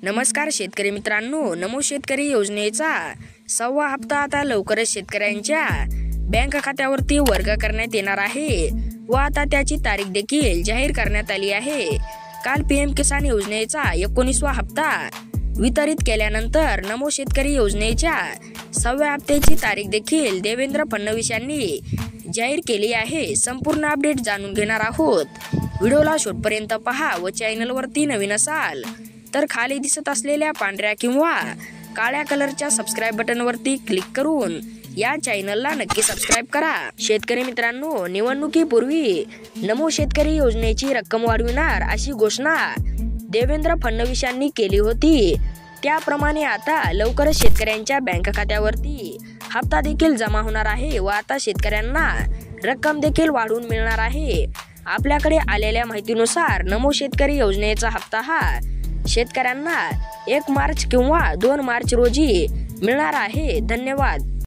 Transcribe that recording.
नमस्कार शेतकरी मित्रांनो, नमो शेतकरी योजनेचा 6वा हप्ता आता लवकरच शेतकऱ्यांच्या बँक खात्यावरती वर्ग करण्यात येणार आहे व आता त्याची तारीख देखील जाहीर करण्यात आली आहे। काल पीएम किसान योजनेचा 19वा हप्ता वितरित केल्यानंतर नमो शेतकरी योजनेच्या 6व्या हप्त्याची तारीख देखील देवेंद्र फडणवीस यांनी जाहीर केली आहे। संपूर्ण अपडेट जाणून घेणार आहोत। व्हिडिओला शेवटपर्यंत पहा व चॅनलवरती नवीन असाल तर खाली दिसत असलेल्या पांढऱ्या किंवा काळ्या कलरच्या सबस्क्राइब बटनवरती क्लिक करून या चॅनलला नक्की सबस्क्राइब करा। शेतकरी मित्रांनो, निवडणुकीपूर्वी नमो शेतकरी योजनेची रक्कम वाढविणार अशी घोषणा देवेंद्र फडणवीस यांनी केली होती। त्याप्रमाणे आता लवकरच शेतकऱ्यांच्या बँक खात्यावरती हप्ता देखील जमा होणार आहे व आता शेतकऱ्यांना रक्कम देखील वाढवून मिळणार आहे। आपल्याकडे आलेल्या माहितीनुसार नमो शेतकरी योजनेचा हप्ता हा शेतकऱ्यांना 1 मार्च किंवा 2 मार्च रोजी मिळणार आहे। धन्यवाद।